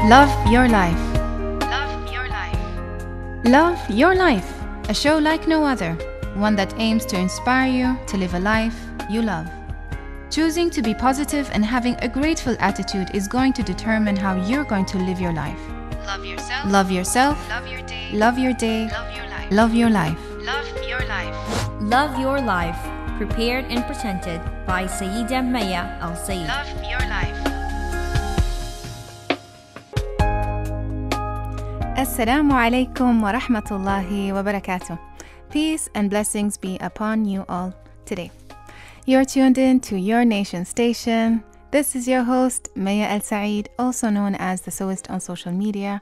Love Your Life. Love Your Life. Love Your Life, a show like no other, one that aims to inspire you to live a life you love. Choosing to be positive and having a grateful attitude is going to determine how you're going to live your life. Love yourself. Love yourself. Love your day. Love your day. Love your life. Love your life. Love your life. Love Your Life, prepared and presented by Sayyida Mayya Al Said. Love your life. Assalamu alaikum wa rahmatullahi wa barakatuh. Peace and blessings be upon you all today. You're tuned in to your nation station. This is your host, Mayya Al Said, also known as the Sewist on social media,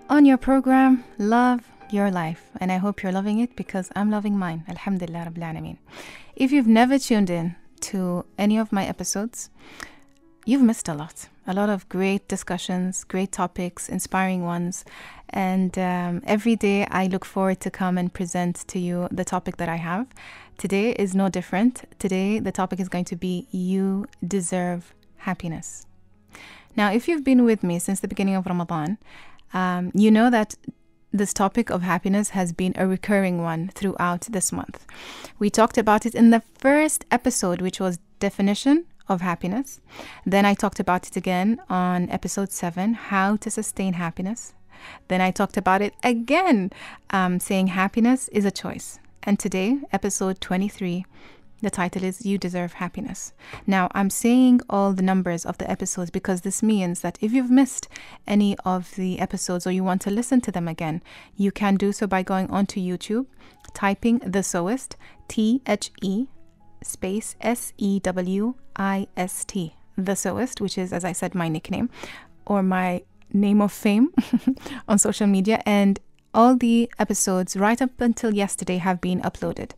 on your program, Love Your Life. And I hope you're loving it because I'm loving mine. Alhamdulillah Rabbil Alameen. If you've never tuned in to any of my episodes, you've missed a lot of great discussions, great topics, inspiring ones. And every day I look forward to come and present to you the topic that I have. Today is no different. Today the topic is going to be You Deserve Happiness. Now, if you've been with me since the beginning of Ramadan, you know that this topic of happiness has been a recurring one throughout this month. We talked about it in the first episode, which was definition of happiness. Then I talked about it again on episode 7, how to sustain happiness. Then I talked about it again, saying happiness is a choice. And today, episode 23, the title is You Deserve Happiness. Now, I'm saying all the numbers of the episodes because this means that if you've missed any of the episodes or you want to listen to them again, you can do so by going onto YouTube, typing The Sewist, THE space SEWIST, The Sewist, which is, as I said, my nickname or my name of fame on social media. And all the episodes right up until yesterday have been uploaded.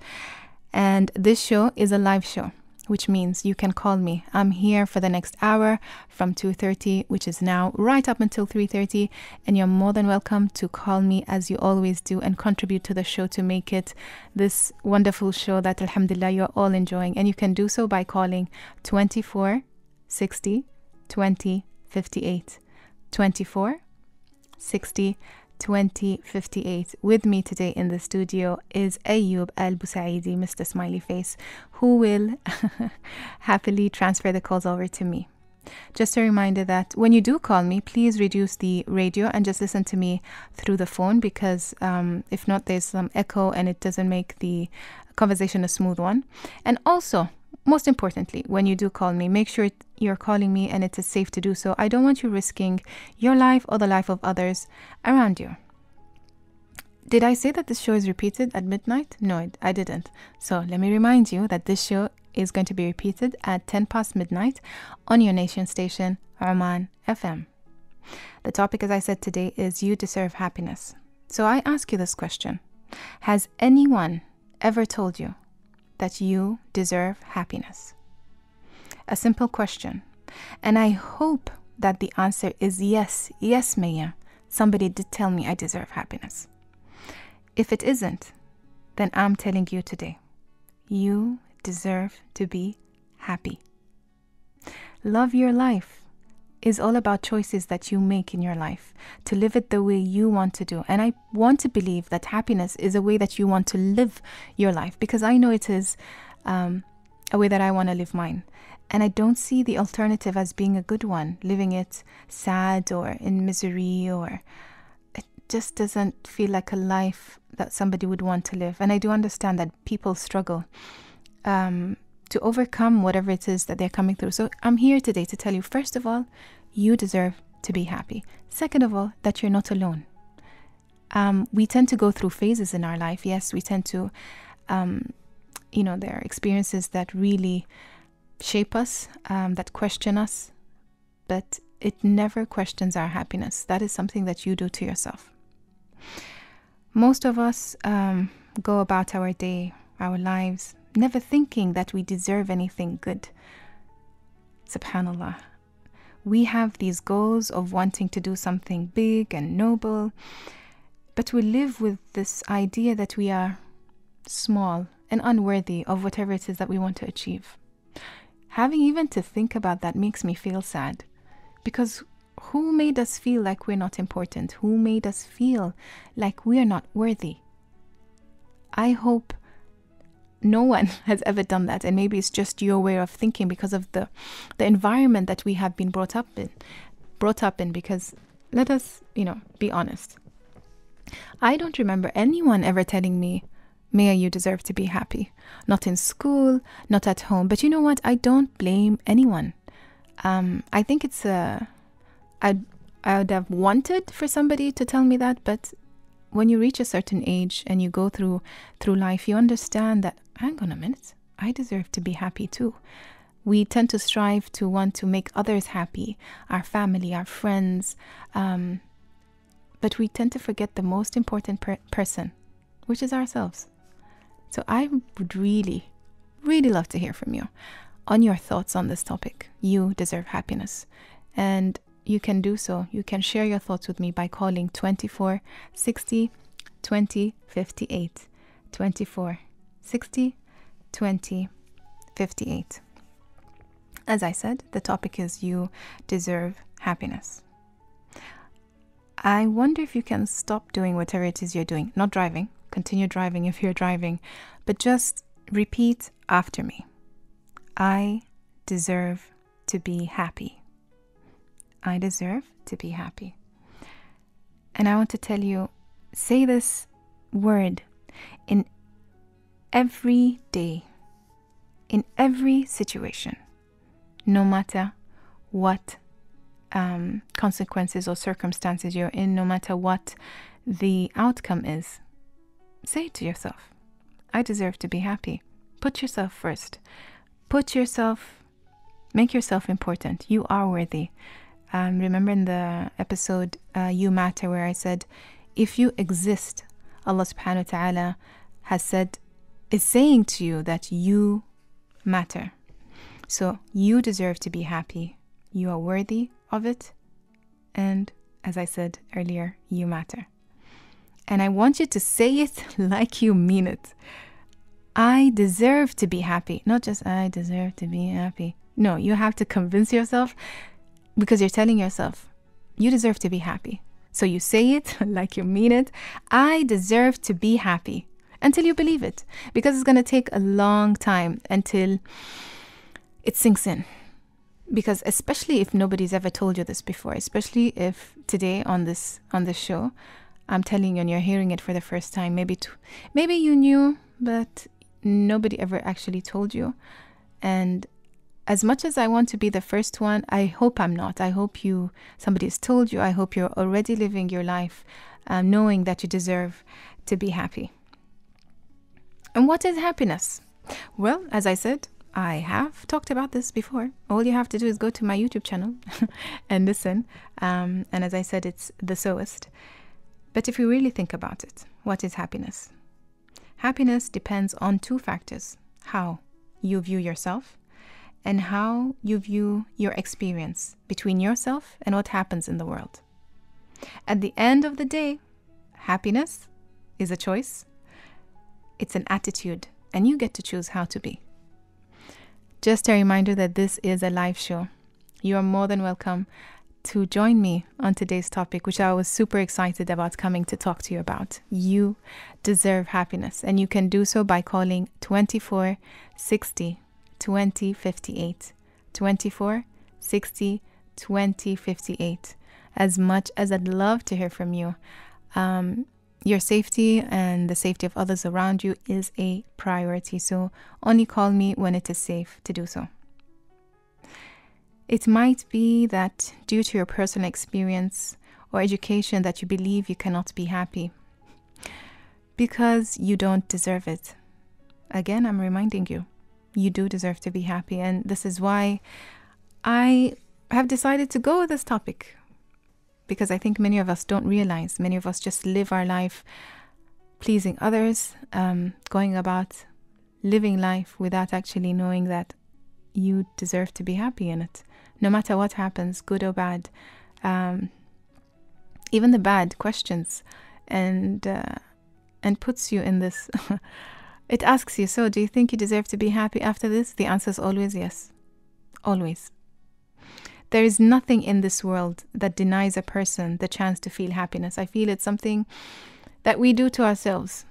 And this show is a live show, which means you can call me. I'm here for the next hour from 2:30, which is now, right up until 3:30. And you're more than welcome to call me as you always do and contribute to the show to make it this wonderful show that, alhamdulillah, you're all enjoying. And you can do so by calling 24 60 20 58. 24 60 2058. With me today in the studio is Ayyub Al Busaidi, Mr. Smiley Face, who will happily transfer the calls over to me. Just a reminder that when you do call me, please reduce the radio and just listen to me through the phone, because if not, there's some echo and it doesn't make the conversation a smooth one. And also, most importantly, when you do call me, make sure you're calling me and it is safe to do so. I don't want you risking your life or the life of others around you. Did I say that this show is repeated at midnight? No, I didn't. So let me remind you that this show is going to be repeated at 10 past midnight on your nation station, Oman FM. The topic, as I said today, is You Deserve Happiness. So I ask you this question. Has anyone ever told you that you deserve happiness? A simple question. And I hope that the answer is yes. Yes, Mayya. Somebody did tell me I deserve happiness. If it isn't, then I'm telling you today, you deserve to be happy. Love Your Life is all about choices that you make in your life to live it the way you want to do. And I want to believe that happiness is a way that you want to live your life, because I know it is a way that I want to live mine. And I don't see the alternative as being a good one, living it sad or in misery, or it just doesn't feel like a life that somebody would want to live. And I do understand that people struggle to overcome whatever it is that they're coming through. So I'm here today to tell you, first of all, you deserve to be happy. Second of all, that you're not alone. We tend to go through phases in our life. Yes, we tend to, there are experiences that really shape us, that question us, but it never questions our happiness. That is something that you do to yourself. Most of us go about our day, our lives, never thinking that we deserve anything good. Subhanallah. We have these goals of wanting to do something big and noble, but we live with this idea that we are small and unworthy of whatever it is that we want to achieve. Having even to think about that makes me feel sad, because Who made us feel like we're not important? Who made us feel like we are not worthy? I hope no one has ever done that, and maybe it's just your way of thinking because of the environment that we have been brought up in. Because let us, be honest. I don't remember anyone ever telling me, Maya, you deserve to be happy. Not in school, not at home. But you know what? I don't blame anyone. I think it's I would have wanted for somebody to tell me that, but when you reach a certain age and you go through life, you understand that, hang on a minute, I deserve to be happy too. We tend to strive to want to make others happy, our family, our friends, but we tend to forget the most important person, which is ourselves. So I would really, really love to hear from you on your thoughts on this topic. You deserve happiness. And you can do so. You can share your thoughts with me by calling 24 60 20 58. 24 60 20 58. As I said, the topic is you deserve happiness. I wonder if you can stop doing whatever it is you're doing. Not driving. Continue driving if you're driving. But just repeat after me. I deserve to be happy. I deserve to be happy. And I want to tell you, say this word in every day, in every situation, no matter what consequences or circumstances you're in, no matter what the outcome is. Say it to yourself. I deserve to be happy. Put yourself first. Make yourself important. You are worthy. Remember in the episode You Matter, where I said, if you exist, Allah subhanahu wa ta'ala is saying to you that you matter. So you deserve to be happy. You are worthy of it. And as I said earlier, you matter. And I want you to say it like you mean it. I deserve to be happy. Not just I deserve to be happy. No, you have to convince yourself, because you're telling yourself you deserve to be happy. So you say it like you mean it. I deserve to be happy, until you believe it, because it's going to take a long time until it sinks in. Because especially if nobody's ever told you this before, especially if today on this show I'm telling you and you're hearing it for the first time, maybe you knew, but nobody ever actually told you. And as much as I want to be the first one, I hope I'm not. I hope somebody's told you. I hope you're already living your life knowing that you deserve to be happy. And what is happiness? Well, as I said, I have talked about this before. All you have to do is go to my YouTube channel and listen. And as I said, it's the Sewist. But if you really think about it, what is happiness? Happiness depends on two factors: how you view yourself and how you view your experience between yourself and what happens in the world. At the end of the day, happiness is a choice. It's an attitude, and you get to choose how to be. Just a reminder that this is a live show. You are more than welcome to join me on today's topic, which I was super excited about coming to talk to you about. You deserve happiness, and you can do so by calling 24 60 20 58. 24 60 20 58. As much as I'd love to hear from you, your safety and the safety of others around you is a priority. So only call me when it is safe to do so. It might be that due to your personal experience or education that you believe you cannot be happy because you don't deserve it. Again, I'm reminding you, you do deserve to be happy. And this is why I have decided to go with this topic, because I think many of us don't realize. Many of us just live our life pleasing others, going about living life without actually knowing that you deserve to be happy in it. No matter what happens, good or bad, even the bad questions, and puts you in this. It asks you, so do you think you deserve to be happy after this? The answer is always yes. Always. There is nothing in this world that denies a person the chance to feel happiness. I feel it's something that we do to ourselves.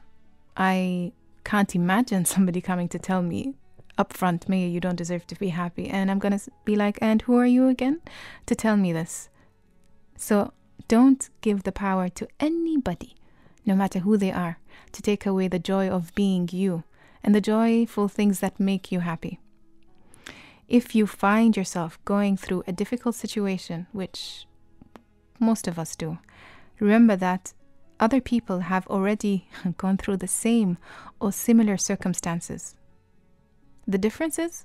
I can't imagine somebody coming to tell me upfront, Maya, you don't deserve to be happy. And I'm going to be like, and who are you again to tell me this? So don't give the power to anybody, no matter who they are, to take away the joy of being you and the joyful things that make you happy. If you find yourself going through a difficult situation, which most of us do, remember that other people have already gone through the same or similar circumstances. The difference is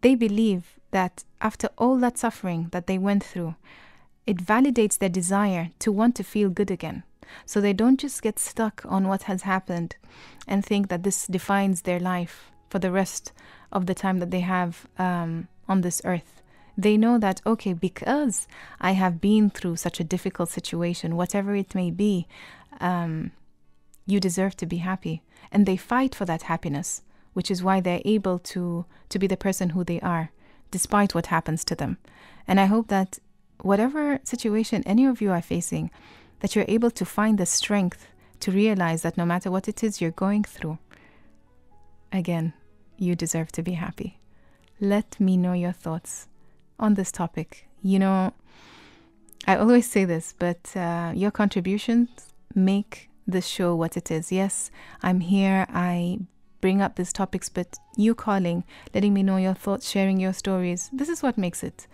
they believe that after all that suffering that they went through, it validates their desire to want to feel good again. So they don't just get stuck on what has happened and think that this defines their life for the rest of the time that they have on this earth. They know that, okay, because I have been through such a difficult situation, whatever it may be, you deserve to be happy. And they fight for that happiness, which is why they're able to be the person who they are, despite what happens to them. And I hope that whatever situation any of you are facing, that you're able to find the strength to realize that no matter what it is you're going through, again, you deserve to be happy. Let me know your thoughts on this topic. You know, I always say this, but your contributions make this show what it is. Yes, I'm here, I bring up these topics, but you calling, letting me know your thoughts, sharing your stories, this is what makes it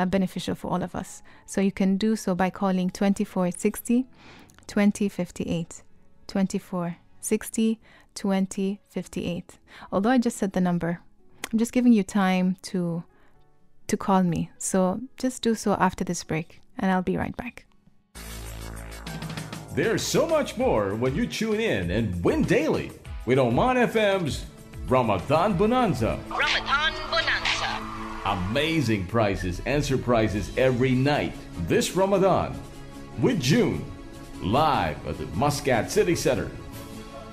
beneficial for all of us. So you can do so by calling 2460 2058, 2460 2058. Although I just said the number, I'm just giving you time to call me. So just do so after this break, and I'll be right back. There's so much more when you tune in and win daily with Oman FM's Ramadan Bonanza. Ramadan Bonanza. Amazing prizes and surprises every night this Ramadan with June, live at the Muscat City Center.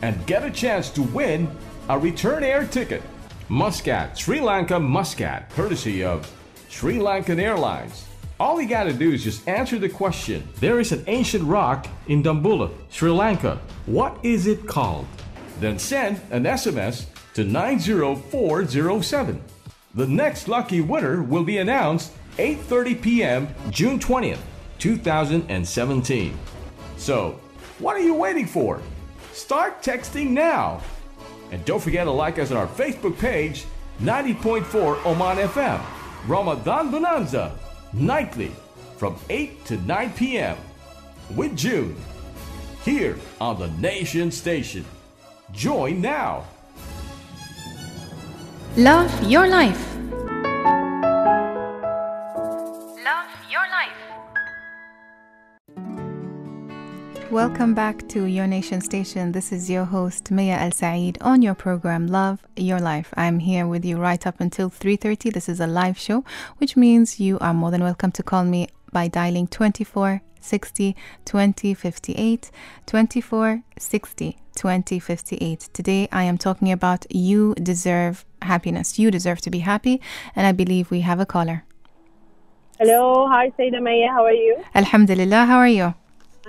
And get a chance to win a return air ticket. Muscat, Sri Lanka Muscat, courtesy of Sri Lankan Airlines. All you gotta do is just answer the question. There is an ancient rock in Dambulla, Sri Lanka. What is it called? Then send an SMS to 90407. The next lucky winner will be announced 8:30 p.m. June 20th, 2017. So, what are you waiting for? Start texting now. And don't forget to like us on our Facebook page, 90.4 Oman FM. Ramadan Bonanza, nightly from 8 to 9 p.m. with June, here on the Nation Station. Join now. Love your life. Love your life. Welcome back to Your Nation Station. This is your host, Mayya Al Said, on your program, Love Your Life. I'm here with you right up until 3:30. This is a live show, which means you are more than welcome to call me by dialing 2460 2058, 2460 2058. Today, I am talking about you deserve happiness. You deserve to be happy, and I believe we have a caller. Hello, hi Sayyida Mayya, how are you? Alhamdulillah, how are you?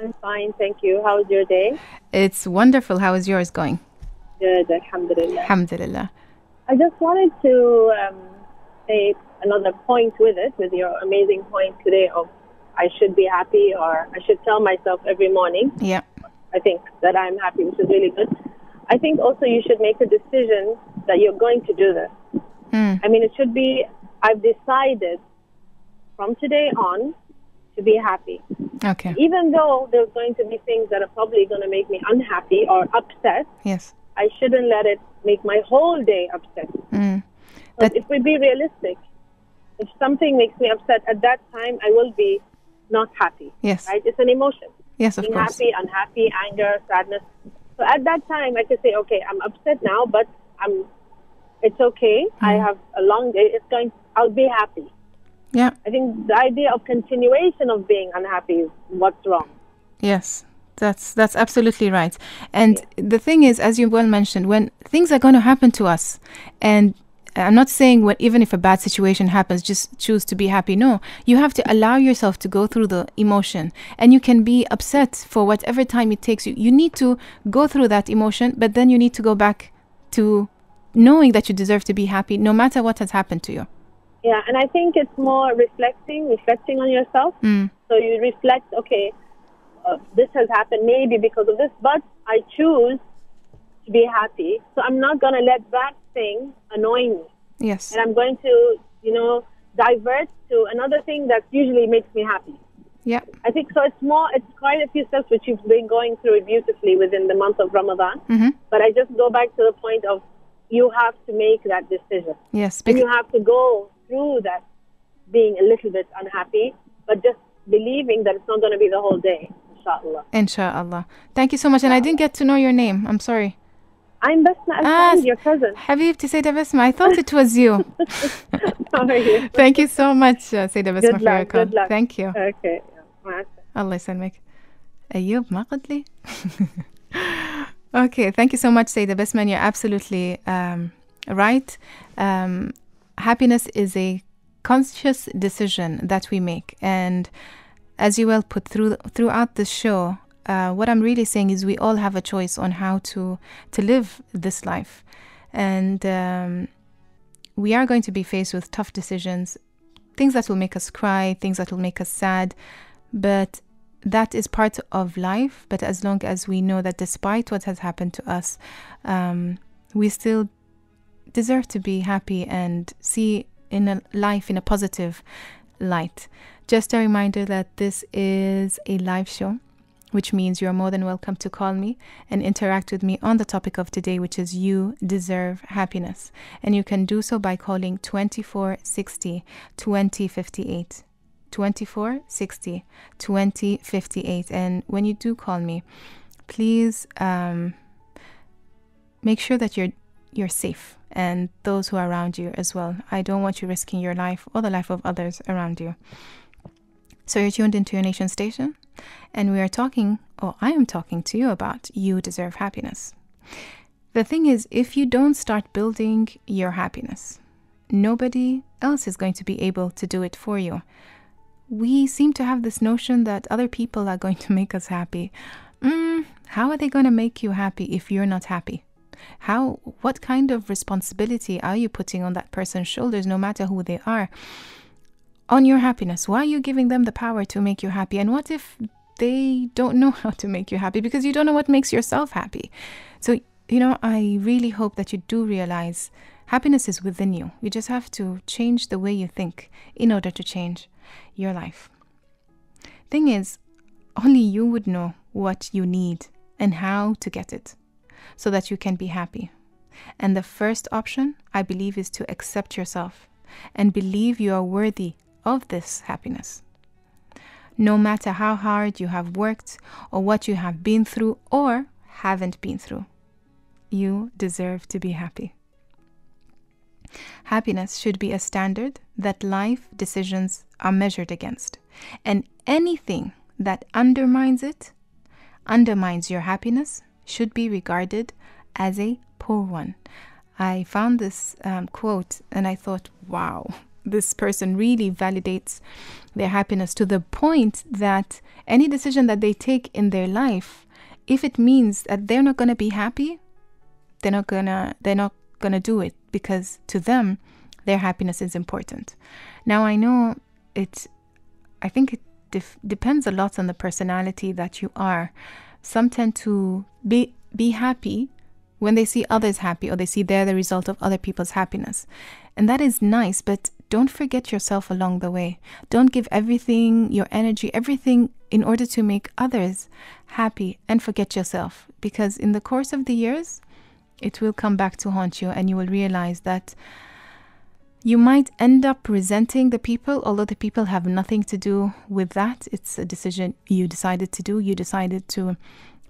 I'm fine, thank you. How was your day? It's wonderful. How is yours going? Good, alhamdulillah. Alhamdulillah. I just wanted to say another point with it, with your amazing point today of I should be happy, or I should tell myself every morning. Yeah. I think that I'm happy, which is really good. I think also you should make a decision that you're going to do this. I mean, it should be, I've decided from today on to be happy. Okay. Even though there's going to be things that are probably going to make me unhappy or upset, Yes. I shouldn't let it make my whole day upset. But if we be realistic, if something makes me upset at that time, I will be not happy. Yes. Right? It's an emotion. Yes, of Being course. happy, unhappy, anger, sadness. So at that time, I can say, okay, I'm upset now, but it's okay. I have a long day. I'll be happy. Yeah. I think the idea of continuation of being unhappy is what's wrong. Yes. That's absolutely right. And the thing is, as you well mentioned, when things are going to happen to us, and I'm not saying even if a bad situation happens, just choose to be happy. No, you have to allow yourself to go through the emotion, and you can be upset for whatever time it takes you. You need to go through that emotion, but then you need to go back to knowing that you deserve to be happy no matter what has happened to you. Yeah, and I think it's more reflecting on yourself. So you reflect, okay, this has happened maybe because of this, but I choose to be happy. So I'm not going to let that thing annoy me. Yes. And I'm going to, divert to another thing that usually makes me happy. Yeah. I think so. It's quite a few steps which you've been going through beautifully within the month of Ramadan. But I just go back to the point of you have to make that decision. Yes. And you have to go through that being a little bit unhappy, but just believing that it's not going to be the whole day, inshallah. Inshallah. Thank you so much. And I didn't get to know your name. I'm sorry. I'm Basma Al Said, your cousin. Habibti Sayyida Basma. I thought it was you. How are you? Thank you so much, Sayyida Basma, for your call. Good luck. Thank you. Okay. Allah يسلمك. أيوب ما قلت لي. Okay, thank you so much, Sayyida Basma. You're absolutely right. Happiness is a conscious decision that we make, and as you well put throughout the show, what I'm really saying is we all have a choice on how to live this life, and we are going to be faced with tough decisions, things that will make us cry, things that will make us sad, but that is part of life. But as long as we know that despite what has happened to us, we still deserve to be happy and see life in a positive light. Just a reminder that this is a live show, which means you're more than welcome to call me and interact with me on the topic of today, which is you deserve happiness. And you can do so by calling 2460 2058. 2460 2058. And when you do call me, please make sure that you're safe, and those who are around you as well. I don't want you risking your life or the life of others around you. So you're tuned into your nation station, and I am talking to you about you deserve happiness. The thing is, if you don't start building your happiness, nobody else is going to be able to do it for you. We seem to have this notion that other people are going to make us happy. How are they going to make you happy if you're not happy? What kind of responsibility are you putting on that person's shoulders, no matter who they are, on your happiness? Why are you giving them the power to make you happy? And what if they don't know how to make you happy because you don't know what makes yourself happy? So, I really hope that you do realize happiness is within you. You just have to change the way you think in order to change your life. Thing is, only you would know what you need and how to get it, so that you can be happy. And the first option, I believe, is to accept yourself and believe you are worthy of this happiness. No matter how hard you have worked or what you have been through or haven't been through, you deserve to be happy. Happiness should be a standard that life decisions are measured against, and anything that undermines it, undermines your happiness, should be regarded as a poor one. I found this quote and I thought, wow, this person really validates their happiness to the point that any decision that they take in their life, if it means that they're not going to be happy, they're not gonna do it, because to them their happiness is important. Now I know I think it depends a lot on the personality that you are. Some tend to be happy when they see others happy, or they see they're the result of other people's happiness. And that is nice, but don't forget yourself along the way. Don't give everything, your energy, everything in order to make others happy and forget yourself. Because in the course of the years, it will come back to haunt you, and you will realize that you might end up resenting the people, although the people have nothing to do with that. It's a decision you decided to do. You decided to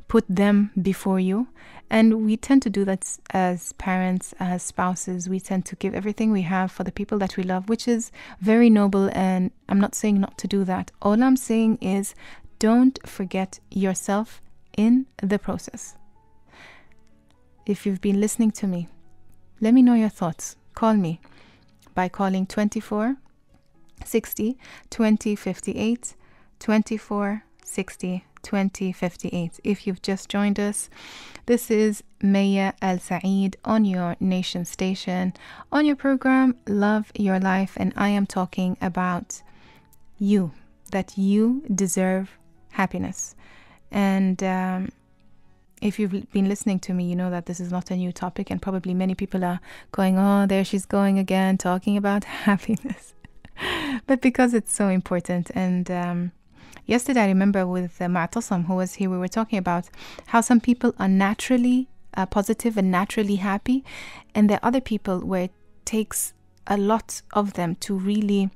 put them before you. And we tend to do that as parents, as spouses. We tend to give everything we have for the people that we love, which is very noble. And I'm not saying not to do that. All I'm saying is don't forget yourself in the process. If you've been listening to me, let me know your thoughts. call me by calling 24 60 20 58, 24 60 20 58. If you've just joined us, this is Mayya Al Said on your nation station, on your program Love Your Life, and I am talking about you, that you deserve happiness. And if you've been listening to me, you know that this is not a new topic, and probably many people are going, oh, there she's going again, talking about happiness. But because it's so important. And yesterday I remember with Ma'tasam, who was here, we were talking about how some people are naturally positive and naturally happy, and there are other people where it takes a lot of them to really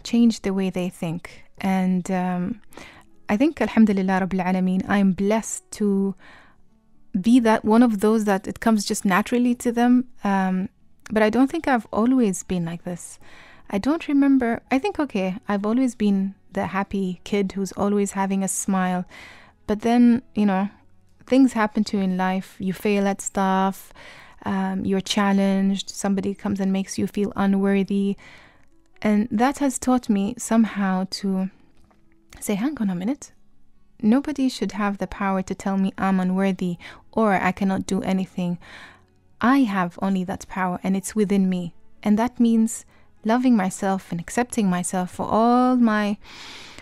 change the way they think. And I think, alhamdulillah Rabbil Alameen, I'm blessed to be that one of those that it comes just naturally to them. But I don't think I've always been like this. I don't remember. I think, okay, I've always been the happy kid who's always having a smile. But then, you know, things happen to you in life. You fail at stuff. You're challenged. Somebody comes and makes you feel unworthy. And that has taught me somehow to say, hang on a minute. Nobody should have the power to tell me I'm unworthy or I cannot do anything. I have only that power, and it's within me. And that means loving myself and accepting myself for all my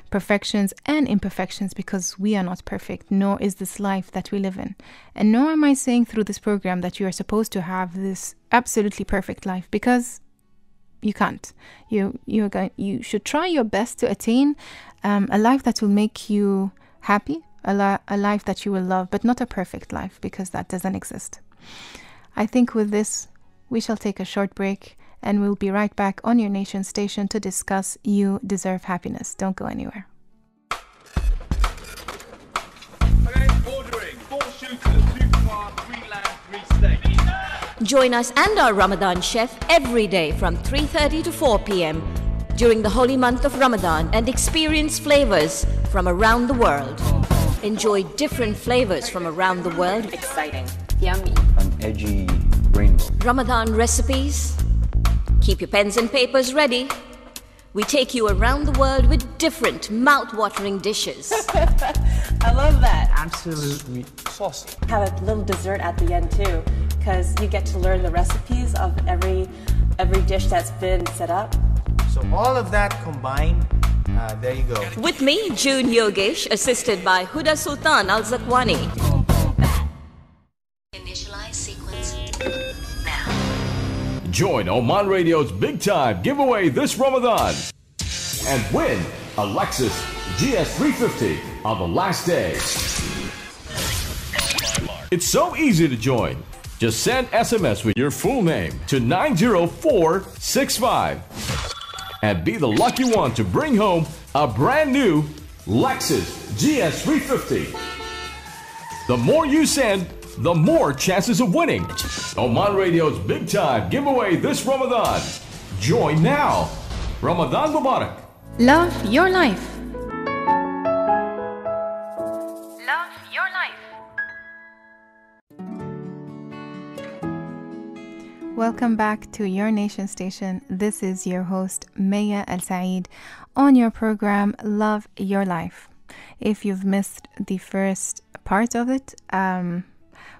perfections and imperfections, because we are not perfect, nor is this life that we live in. And nor am I saying through this program that you are supposed to have this absolutely perfect life, because you can't. You should try your best to attain a life that will make you happy, a life that you will love, but not a perfect life, because that doesn't exist. I think with this, we shall take a short break, and we'll be right back on your nation station to discuss You Deserve Happiness. Don't go anywhere. Ordering 4 shooters, 2 car, 3 lamb, 3 steak. Join us and our Ramadan chef every day from 3:30 to 4 p.m. during the holy month of Ramadan, and experience flavors from around the world. Enjoy different flavors from around the world. Exciting. Yummy. An edgy rainbow. Ramadan recipes. Keep your pens and papers ready. We take you around the world with different mouth-watering dishes. I love that. Absolutely saucy. Have a little dessert at the end too, because you get to learn the recipes of every dish that's been set up. So all of that combined, there you go. With me, June Yogesh, assisted by Huda Sultan Al Zakwani. Initialize sequence now. Join Oman Radio's Big Time giveaway this Ramadan and win a Lexus GS350 on the last day. It's so easy to join. Just send SMS with your full name to 90465 and be the lucky one to bring home a brand new Lexus GS350. The more you send, the more chances of winning. Oman Radio's Big Time giveaway this Ramadan. Join now. Ramadan Mubarak. Love your life. Love your life. Welcome back to your nation station. This is your host, Mayya Al Said, on your program, Love Your Life. If you've missed the first part of it,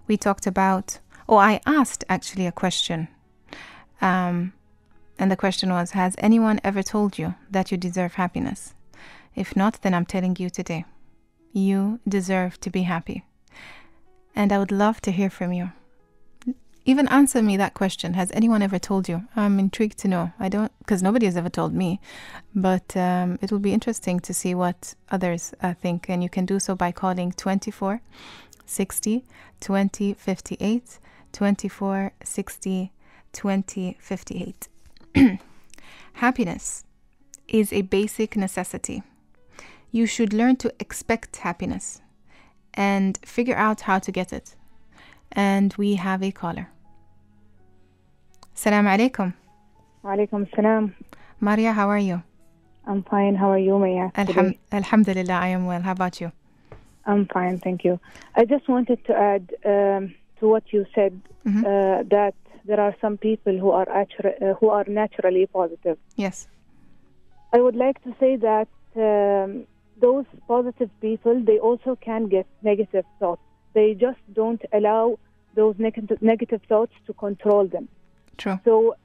we talked about, I asked actually a question. And the question was, has anyone ever told you that you deserve happiness? If not, then I'm telling you today, you deserve to be happy. And I would love to hear from you. Even answer me that question. Has anyone ever told you? I'm intrigued to know. I don't, because nobody has ever told me. But it will be interesting to see what others think. And you can do so by calling 24 60 20 58, 24 60 20 58. Happiness is a basic necessity. You should learn to expect happiness and figure out how to get it. And we have a caller. Assalamu alaikum. Walaikum salam. Maria, how are you? I'm fine. How are you, Mayya? Alhamdulillah, I am well. How about you? I'm fine, thank you. I just wanted to add to what you said, that there are some people who are naturally positive. Yes. I would like to say that those positive people, they also can get negative thoughts. They just don't allow those negative thoughts to control them. True. So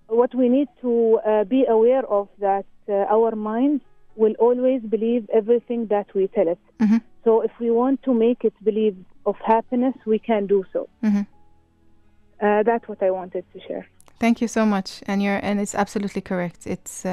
what we need to be aware of that our mind will always believe everything that we tell it. Mm-hmm. So if we want to make it believe of happiness, we can do so. Mm-hmm. That's what I wanted to share. Thank you so much, and it's absolutely correct. It's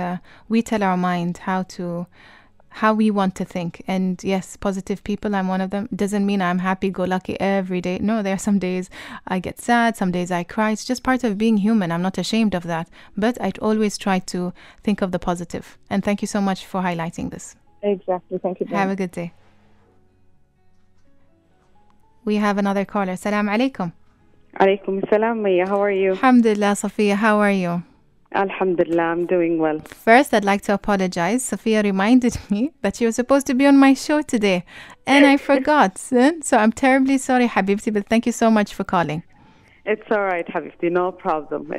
we tell our mind how we want to think, and yes, positive people. I'm one of them. Doesn't mean I'm happy-go-lucky every day. No, there are some days I get sad, some days I cry. It's just part of being human. I'm not ashamed of that, but I always try to think of the positive. And thank you so much for highlighting this. Exactly. Thank you. Have a good day. We have another caller. Salam alaikum. Alaikum salam, Mayya. How are you? Alhamdulillah, Safiya. How are you? Alhamdulillah, I'm doing well. First, I'd like to apologize. Safiya reminded me that you were supposed to be on my show today, and I forgot. So I'm terribly sorry, Habibti, but thank you so much for calling. It's all right, Habibti, no problem.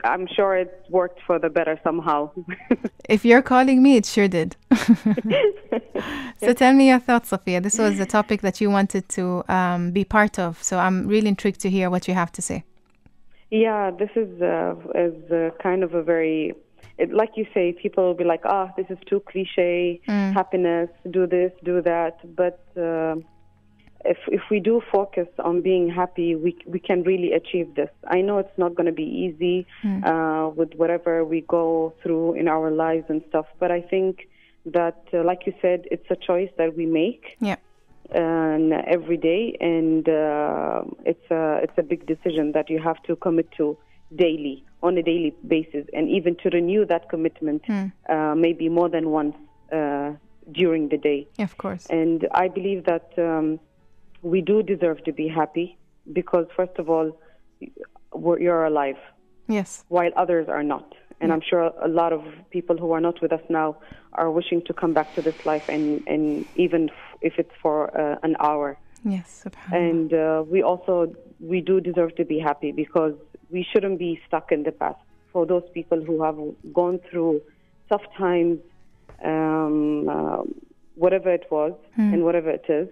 I'm sure it worked for the better somehow. If you're calling me, it sure did. So tell me your thoughts, Safiya. This was a topic that you wanted to be part of, so I'm really intrigued to hear what you have to say. Yeah, this is kind of a very, like you say, people will be like, this is too cliche, happiness, do this, do that. But if we do focus on being happy, we can really achieve this. I know it's not going to be easy with whatever we go through in our lives and stuff, but I think that, like you said, it's a choice that we make. Yeah. Every day, and it's a big decision that you have to commit to daily, on a daily basis, and even to renew that commitment maybe more than once during the day. Of course. And I believe that we do deserve to be happy because, first of all, you're alive. Yes. While others are not. And I'm sure a lot of people who are not with us now are wishing to come back to this life, and even if it's for an hour. Yes, subhanAllah. And we do deserve to be happy because we shouldn't be stuck in the past. For those people who have gone through tough times, whatever it was and whatever it is,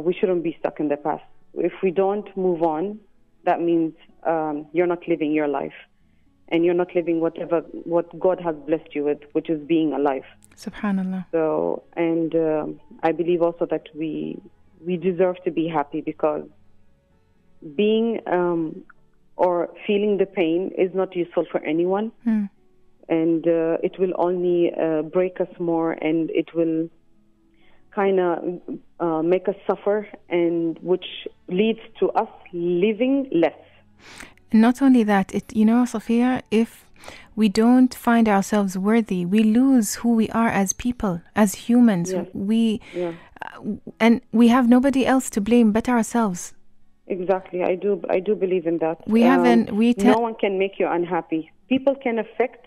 we shouldn't be stuck in the past. If we don't move on, that means you're not living your life. And you're not living what God has blessed you with, which is being alive. Subhanallah. So, and I believe also that we deserve to be happy because being or feeling the pain is not useful for anyone. And it will only break us more, and it will kind of make us suffer, and which leads to us living less. Not only that, Safiya, if we don't find ourselves worthy, we lose who we are as people, as humans. Yes. And we have nobody else to blame but ourselves. Exactly, I do believe in that. No one can make you unhappy. People can affect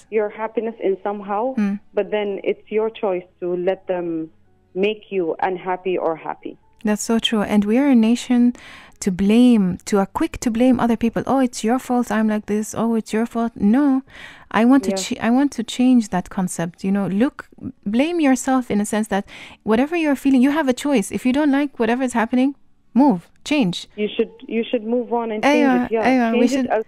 your happiness in somehow, but then it's your choice to let them make you unhappy or happy. That's so true. And we are a nation are quick to blame other people. Oh, it's your fault I'm like this. Oh, it's your fault. No, I want to change that concept. Blame yourself in a sense that whatever you're feeling, you have a choice. If you don't like whatever is happening, move, change. You should move on and change it. Yeah, change it as,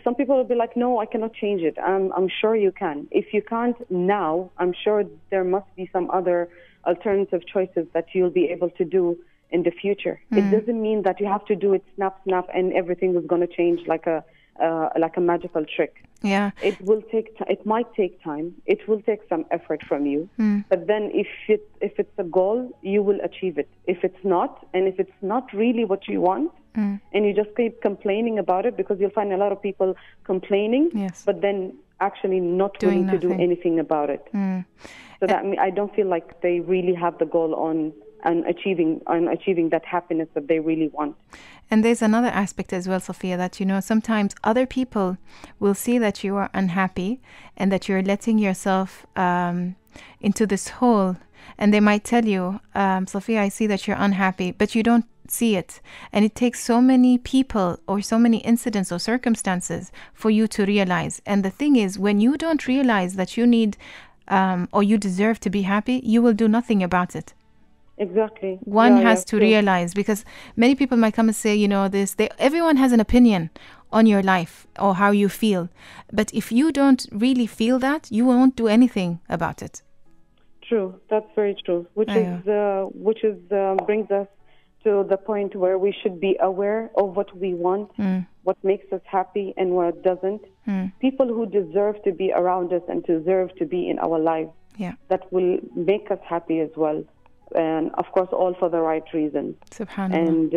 some people will be like, no, I cannot change it. I'm sure you can. If you can't now, I'm sure there must be some other alternative choices that you'll be able to do in the future. It doesn't mean that you have to do it snap, and everything is going to change like a magical trick. Yeah. It might take time. It will take some effort from you. But then if it's a goal, you will achieve it. If it's not, and if it's not really what you want, and you just keep complaining about it, because you'll find a lot of people complaining, but then actually not willing to do anything about it. So that I don't feel like they really have the goal on achieving that happiness that they really want. And there's another aspect as well, Safiya, that sometimes other people will see that you are unhappy and that you're letting yourself into this hole, and they might tell you, Safiya, I see that you're unhappy, but you don't see it. And it takes so many people or so many incidents or circumstances for you to realize. And the thing is, when you don't realize that you need or you deserve to be happy, you will do nothing about it. Exactly. One has to realize, because many people might come and say, everyone has an opinion on your life or how you feel. But if you don't really feel that, you won't do anything about it. True. That's very true. Which brings us to the point where we should be aware of what we want, what makes us happy and what doesn't. People who deserve to be around us and deserve to be in our lives, that will make us happy as well. And of course, all for the right reasons. Subhanallah. And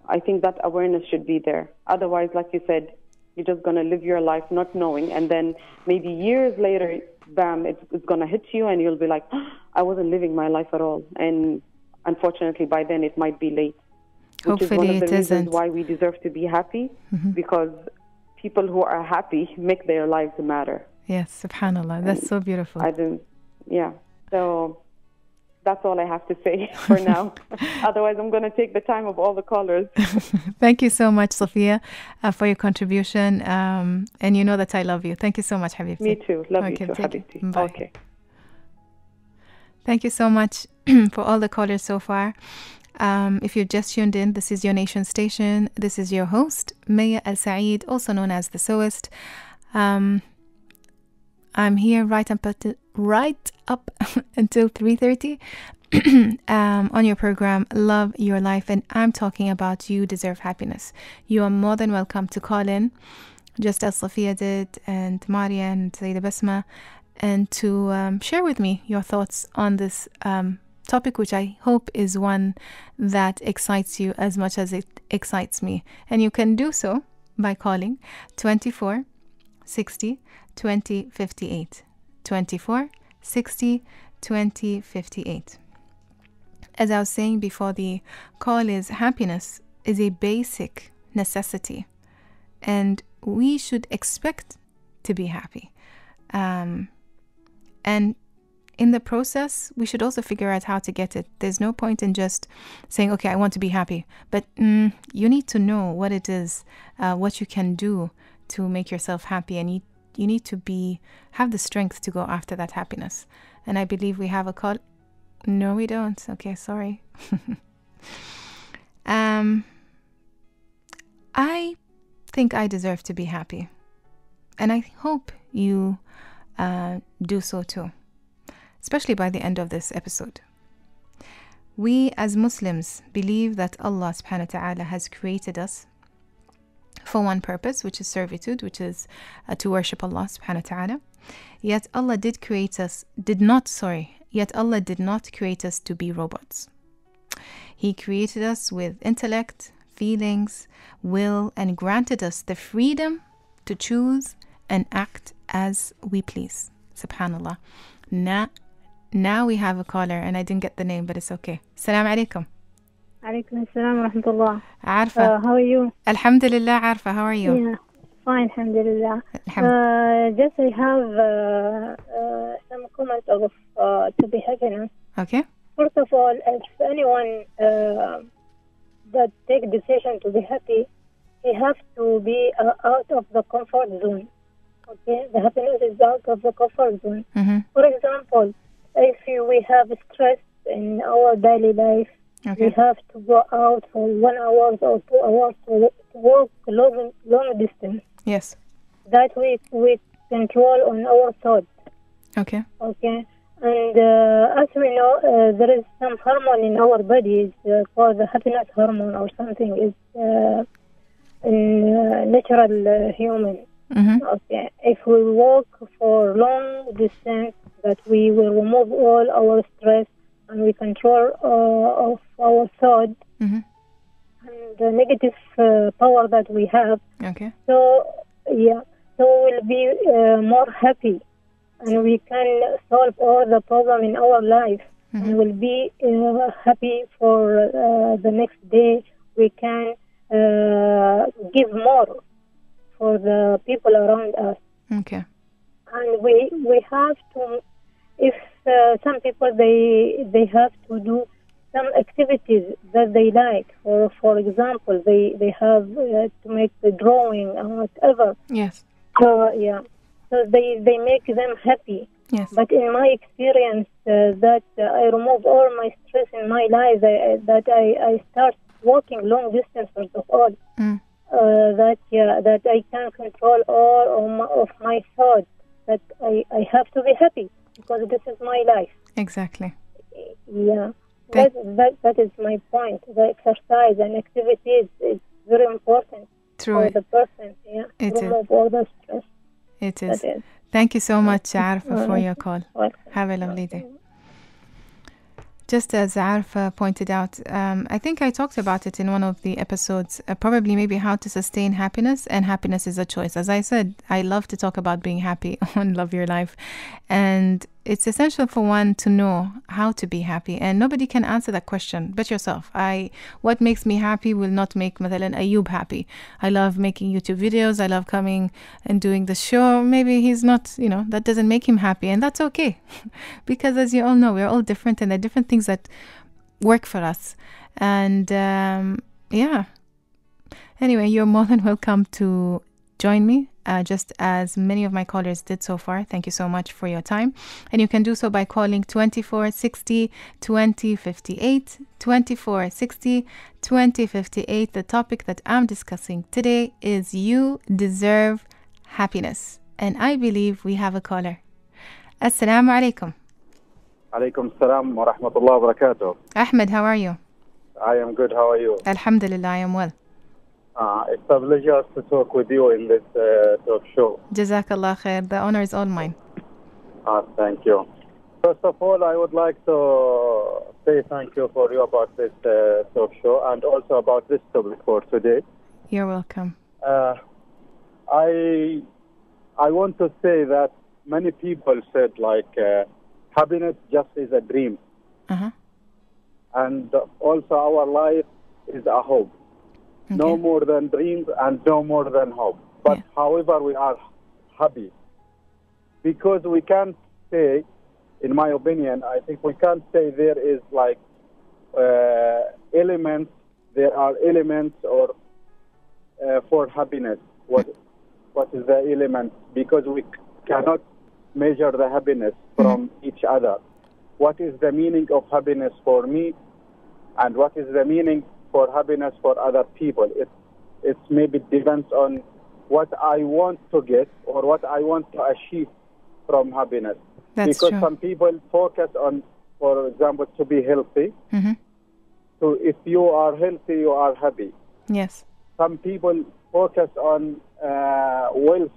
I think that awareness should be there. Otherwise, like you said, you're just going to live your life not knowing, and then maybe years later, bam, it's going to hit you and you'll be like, I wasn't living my life at all. And unfortunately, by then it might be late. Which is one of the reasons why we deserve to be happy, because people who are happy make their lives matter. Yes, subhanallah. That's so beautiful. So that's all I have to say for now. Otherwise, I'm going to take the time of all the callers. Thank you so much, Sophia, for your contribution. And you know that I love you. Thank you so much, Habibti. Me too. Love you too, Habibti. Bye. Okay. Thank you so much for all the callers so far. If you've just tuned in, this is your nation station. This is your host, Mayya Al Said, also known as the Sewist. I'm here right up until 3:30 on your program Love Your Life, and I'm talking about You Deserve Happiness. You are more than welcome to call in, just as Sophia did, and Maria and Sayyida Basma, and to share with me your thoughts on this topic, which I hope is one that excites you as much as it excites me. And you can do so by calling 24 60 20 58. 24 60 20 58. As I was saying before the call, happiness is a basic necessity, and we should expect to be happy. And in the process, we should also figure out how to get it. There's no point in just saying, okay, I want to be happy. But you need to know what it is, what you can do to make yourself happy. And you need to have the strength to go after that happiness. And I believe we have a call. No, we don't. Okay, sorry. I think I deserve to be happy. And I hope you do so too, especially by the end of this episode. We as Muslims believe that Allah subhanahu wa ta'ala has created us for one purpose, which is servitude, which is to worship Allah subhanahu wa ta'ala. Yet Allah did not create us to be robots. He created us with intellect, feelings, will, and granted us the freedom to choose and act as we please. Subhanallah. Now we have a caller, and I didn't get the name, but it's okay. Assalamu alaikum. Alaikum assalam wa rahmatullah. Arfa. How are you? Alhamdulillah, Arfa. How are you? Yeah, fine, alhamdulillah. Just I have some comments of to be happiness. Okay. First of all, if anyone that take decision to be happy, he has to be out of the comfort zone. Okay, the happiness is out of the comfort zone. Mm-hmm. For example, if we have stress in our daily life, we have to go out for 1 hour or 2 hours to walk long distance. Yes. That we control on our thoughts. Okay. Okay. And as we know, there is some hormone in our bodies called the happiness hormone or something. Is in natural human. Mm-hmm. Okay. If we walk for long distance, that we will remove all our stress and we control of our thought and the negative power that we have. Okay. So we'll be more happy, and we can solve all the problem in our life, and we'll be happy for the next day. We can give more for the people around us. Okay. And we have to, if some people they have to do some activities that they like. For example, they have to make the drawing and whatever. Yes. So so they make them happy. Yes. But in my experience, that I remove all my stress in my life. That I start walking long distance first of all. That I can control all of my thoughts. That I have to be happy because this is my life. Exactly. Yeah. That is my point. The exercise and activities is very important for the person. Yeah. It remove all the stress. It is. Thank you so much, Arfa, for your call. Have a lovely day. Just as Arfa pointed out, I think I talked about it in one of the episodes, probably maybe how to sustain happiness, and happiness is a choice. As I said, I love to talk about being happy on Love Your Life, and it's essential for one to know how to be happy, and nobody can answer that question but yourself. What makes me happy will not make مثلا Ayub happy. I love making YouTube videos, I love coming and doing the show. Maybe he's not, that doesn't make him happy, and that's okay. Because as you all know, we're all different, and there are different things that work for us. And anyway, you're more than welcome to join me, just as many of my callers did so far. Thank you so much for your time. And you can do so by calling 2460 2058, 2460 2058. The topic that I'm discussing today is You Deserve Happiness. And I believe we have a caller. Assalamu alaikum. Alaikum salam wa rahmatullah wa barakatuh. Ahmed, how are you? I am good. How are you? Alhamdulillah, I am well. It's a pleasure to talk with you in this talk show. Jazakallah khair. The honor is all mine. Thank you. First of all, I would like to say thank you for you about this talk show and also about this topic for today. You're welcome. I want to say that many people said happiness just is a dream. And also our life is a hope. Okay. No more than dreams and no more than hope. But however, we are happy. Because we can't say, in my opinion, I think we can't say there is elements, there are elements or for happiness. What is the element? Because we cannot measure the happiness from each other. What is the meaning of happiness for me, and what is the meaning for happiness for other people? It maybe depends on what I want to get or what I want to achieve from happiness. That's because true. Some people focus on, for example, to be healthy. So if you are healthy, you are happy. Yes. Some people focus on wealth,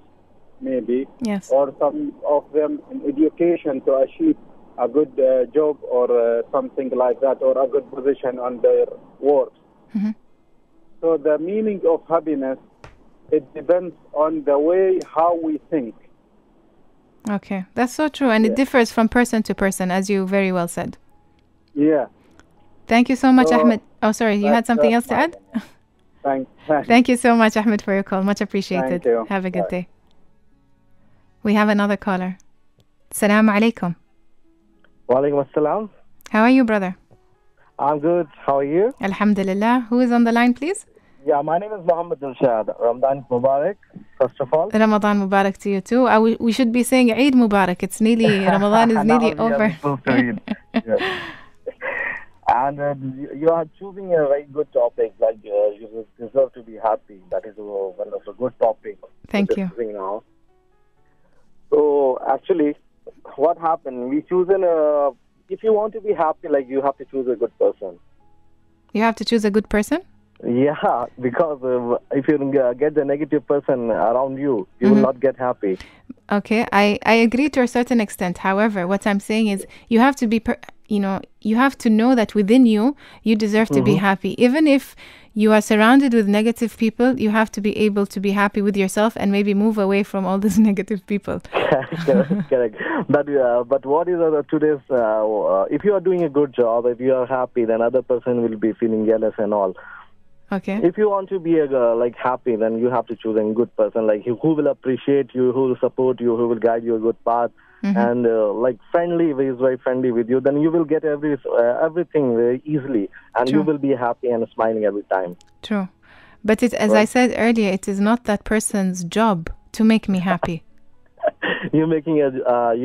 maybe. Yes. Or some of them in education to achieve a good job or something like that, or a good position on their work. So the meaning of happiness, it depends on the way how we think. Okay, that's so true, and it differs from person to person, as you very well said. Yeah. Thank you so much, Ahmed. Oh, sorry, you had something else to add? Thank you so much, Ahmed, for your call. Much appreciated. Thank you. Have a good day. We have another caller. Assalamu alaikum. Wa alaikum assalam. How are you, brother? I'm good. How are you? Alhamdulillah. Who is on the line, please? Yeah, my name is Muhammad Al-Shad. Ramadan Mubarak, first of all. Ramadan Mubarak to you too. We should be saying Eid Mubarak. It's nearly, Ramadan is nearly over. And you are choosing a very good topic, you deserve to be happy. That is one of the good topics. Thank you. Now. So actually, what happened? We choose if you want to be happy, you have to choose a good person. You have to choose a good person? Yeah, because if you get the negative person around you, you will not get happy. Okay, I agree to a certain extent. However, what I'm saying is you have to be, you have to know that within you, you deserve to be happy. Even if you are surrounded with negative people, you have to be able to be happy with yourself and maybe move away from all these negative people. Correct. But what is today's, if you are doing a good job, if you are happy, then other person will be feeling jealous and all. Okay. If you want to be happy, then you have to choose a good person, like who will appreciate you, who will support you, who will guide you a good path, and friendly, who is very friendly with you. Then you will get everything very easily, and True. you will be happy and smiling every time. True. But as I said earlier, it is not that person's job to make me happy. You're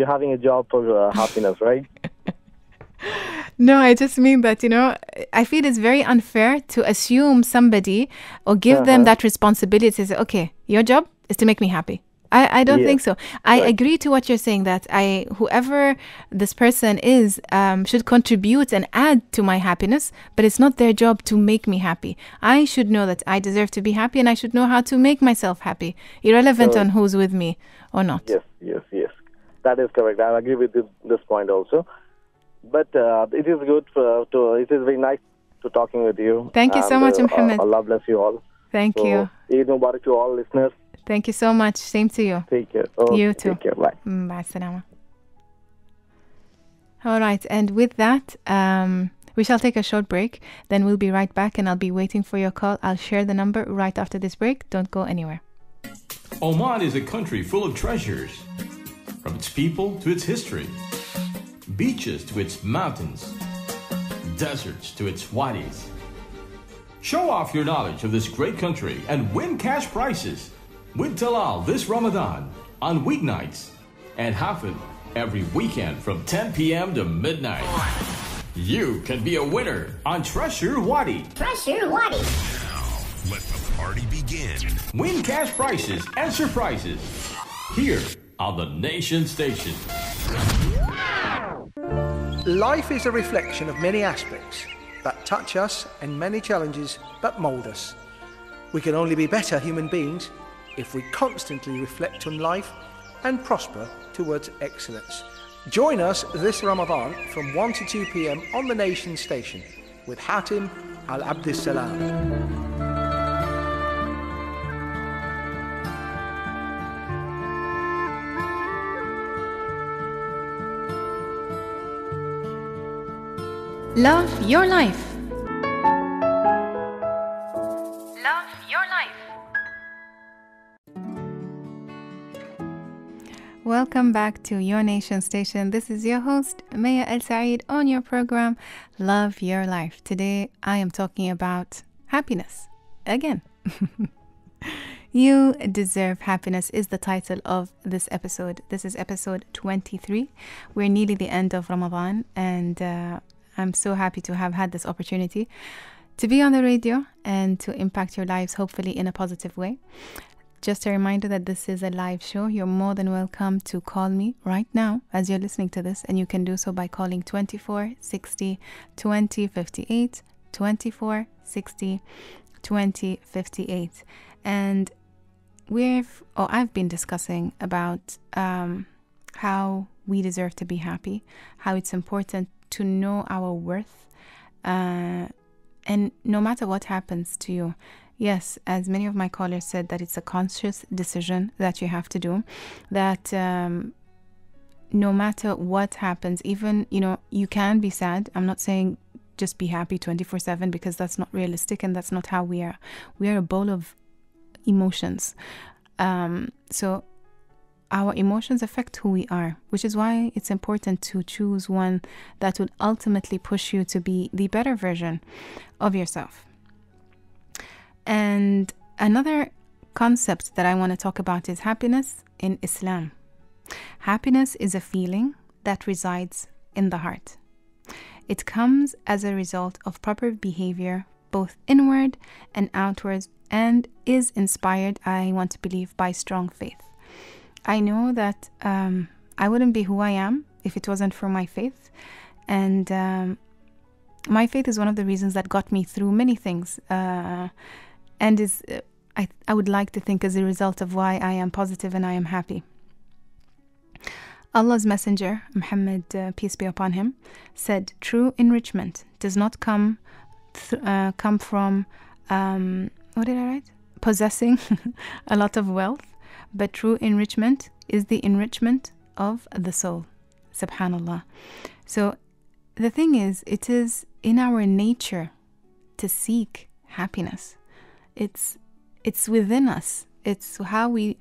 having a job for happiness, right? No, I just mean that, I feel it's very unfair to assume somebody or give them that responsibility to say, okay, your job is to make me happy. I don't think so. I agree to what you're saying, that whoever this person is should contribute and add to my happiness, but it's not their job to make me happy. I should know that I deserve to be happy, and I should know how to make myself happy, irrelevant on who's with me or not. Yes. That is correct. I agree with this point also. But it is good it is very nice to talking with you. Thank you so much, Muhammad. Allah bless you all. Thank you. Eid Mubarak to all listeners. Thank you so much. Same to you. Take care. You too. Take care. Bye. Bye. Salama. All right. And with that, we shall take a short break. Then we'll be right back, and I'll be waiting for your call. I'll share the number right after this break. Don't go anywhere. Oman is a country full of treasures, from its people to its history, beaches to its mountains, deserts to its wadis. Show off your knowledge of this great country and win cash prizes with Talal this Ramadan on weeknights, and Hafid every weekend from 10 p.m. to midnight. You can be a winner on Treasure Wadi. Treasure Wadi. Now, let the party begin. Win cash prizes and surprises here on the Nation Station. Life is a reflection of many aspects that touch us, and many challenges that mould us. We can only be better human beings if we constantly reflect on life and prosper towards excellence. Join us this Ramadan from 1 to 2 p.m. on the Nation Station with Hatim Al-Abdissalam. Love your life. Love your life. Welcome back to Your Nation Station. This is your host, Mayya Al Said, on your program, Love Your Life. Today, I am talking about happiness. Again. You Deserve Happiness is the title of this episode. This is episode 23. We're nearly the end of Ramadan, and I'm so happy to have had this opportunity to be on the radio and to impact your lives, hopefully in a positive way. Just a reminder that this is a live show. You're more than welcome to call me right now as you're listening to this, and you can do so by calling 24 60 20 58, 24 60 20 58. And I've been discussing about how we deserve to be happy, how it's important to know our worth, and no matter what happens to you. Yes, as many of my callers said, that it's a conscious decision that you have to do, that no matter what happens, even, you can be sad. I'm not saying just be happy 24/7, because that's not realistic, and that's not how we are. We are a bowl of emotions. So our emotions affect who we are, which is why it's important to choose one that will ultimately push you to be the better version of yourself. And another concept that I want to talk about is happiness in Islam. Happiness is a feeling that resides in the heart. It comes as a result of proper behavior, both inward and outwards, and is inspired, I want to believe, by strong faith. I know that I wouldn't be who I am if it wasn't for my faith. And my faith is one of the reasons that got me through many things, and is, I would like to think, as a result of why I am positive and I am happy. Allah's Messenger, Muhammad, peace be upon him, said, true enrichment does not come from, what did I write? Possessing a lot of wealth, but true enrichment is the enrichment of the soul. Subhanallah. So the thing is, it is in our nature to seek happiness. It's within us. It's how we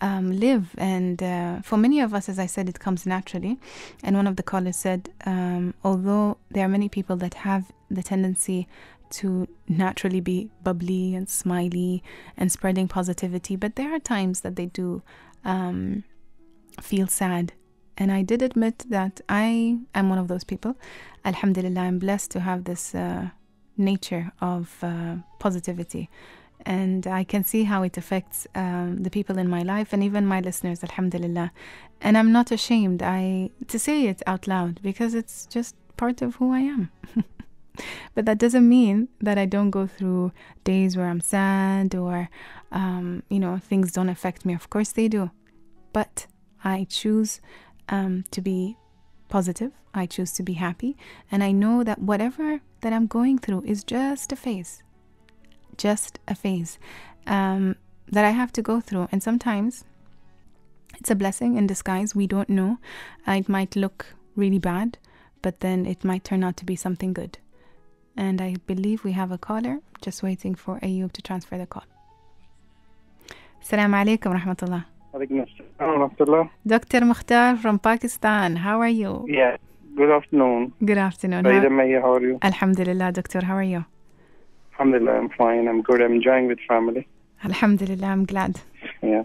live, and for many of us, as I said, it comes naturally. And one of the callers said, although there are many people that have the tendency to naturally be bubbly and smiley and spreading positivity, but there are times that they do feel sad. And I did admit that I am one of those people. Alhamdulillah, I'm blessed to have this nature of positivity. And I can see how it affects the people in my life and even my listeners, alhamdulillah. And I'm not ashamed to say it out loud, because it's just part of who I am. But that doesn't mean that I don't go through days where I'm sad or, things don't affect me. Of course they do. But I choose to be positive. I choose to be happy. And I know that whatever that I'm going through is just a phase. Just a phase that I have to go through. And sometimes it's a blessing in disguise. We don't know. It might look really bad, but then it might turn out to be something good. And I believe we have a caller. Just waiting for Ayub to transfer the call. Assalamu alaikum wa rahmatullah. Alaikum assalam wa rahmatullah. Dr. Mukhtar from Pakistan. How are you? Yeah. Good afternoon. Good afternoon. Sayyida Mayya, how are you? Alhamdulillah, Doctor. How are you? Alhamdulillah, I'm fine. I'm good. I'm enjoying with family. Alhamdulillah, I'm glad. Yeah.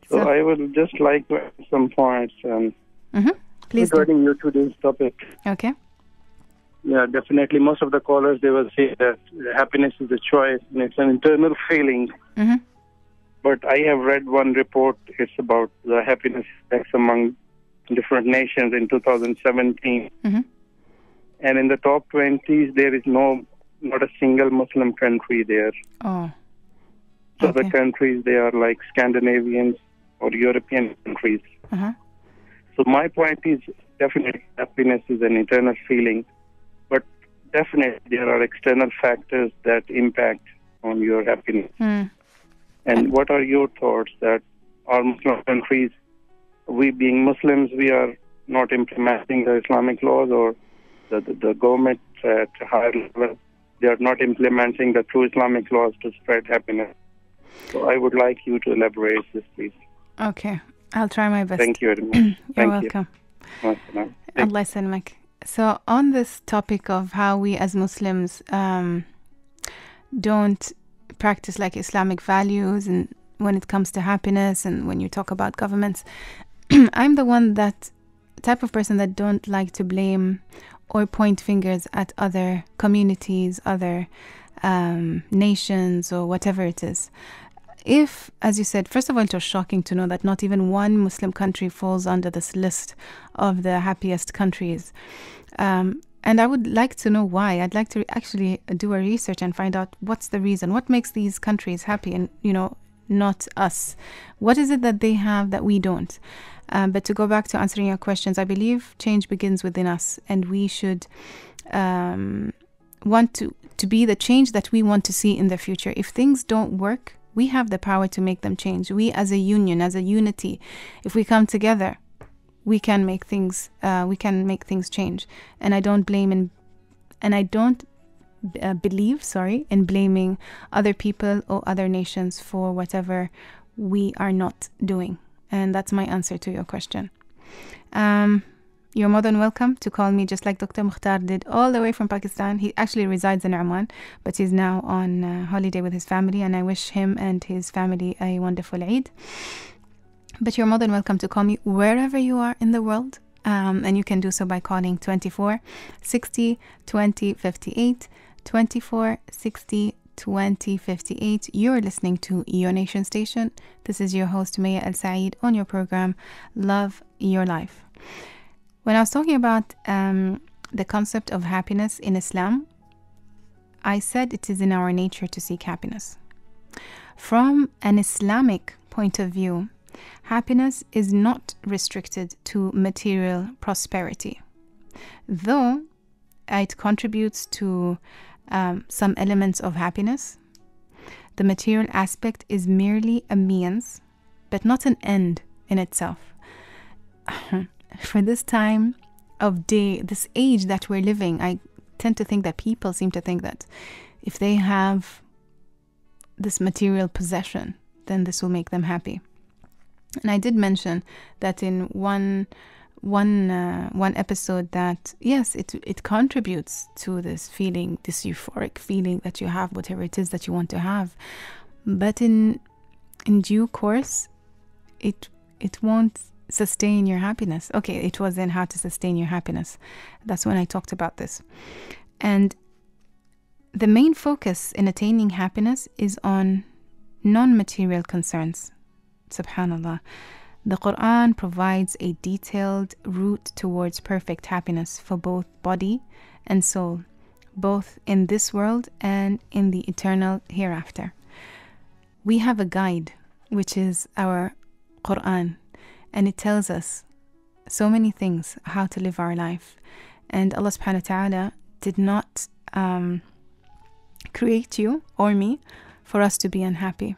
So I would just like to add some points Please regarding your today's topic. Okay. Yeah, definitely. Most of the callers, they will say that happiness is a choice and it's an internal feeling. But I have read one report. It's about the happiness index among different nations in 2017. And in the top 20s, there is not a single Muslim country there. Oh. So the countries, they are like Scandinavians or European countries. So my point is, definitely happiness is an internal feeling, but definitely there are external factors that impact on your happiness. And what are your thoughts that our Muslim countries, we being Muslims, we are not implementing the Islamic laws, or the government at a higher level, they are not implementing the true Islamic laws to spread happiness? So I would like you to elaborate this, please. Okay. I'll try my best. Thank you very much. You're welcome. Allah Salmak. So on this topic of how we as Muslims don't practice like Islamic values, and when it comes to happiness, and when you talk about governments, I'm the type of person that don't like to blame or point fingers at other communities, other nations, or whatever it is. If, as you said, first of all, it was shocking to know that not even one Muslim country falls under this list of the happiest countries. And I would like to know why. I'd like to actually do a research and find out what's the reason. What makes these countries happy and, not us? What is it that they have that we don't? But to go back to answering your questions, I believe change begins within us, and we should want to be the change that we want to see in the future. If things don't work, we have the power to make them change. We as a union, as a unity, if we come together, we can make things change. And I don't blame believe in blaming other people or other nations for whatever we are not doing. And that's my answer to your question. You're more than welcome to call me, just like Dr. Mukhtar did, all the way from Pakistan. He actually resides in Oman, but he's now on holiday with his family, and I wish him and his family a wonderful Eid. But you're more than welcome to call me wherever you are in the world, and you can do so by calling 24 60 20 58, 24 60 20 58. You're listening to Your Nation Station. This is your host Mayya Al Said on your program Love Your Life. When I was talking about the concept of happiness in Islam, I said it is in our nature to seek happiness. From an Islamic point of view, happiness is not restricted to material prosperity, though it contributes to some elements of happiness. The material aspect is merely a means, but not an end in itself. For this time of day, this age that we're living, I tend to think that people seem to think that if they have this material possession, then this will make them happy. And I did mention that in one episode that yes, it contributes to this feeling, this euphoric feeling that you have, whatever it is that you want to have. But in due course, it won't sustain your happiness. Okay, it was in how to sustain your happiness. That's when I talked about this. And the main focus in attaining happiness is on non-material concerns. Subhanallah. The Quran provides a detailed route towards perfect happiness for both body and soul, both in this world and in the eternal hereafter. We have a guide, which is our Quran, and it tells us so many things, how to live our life. And Allah subhanahu wa ta'ala did not create you or me for us to be unhappy.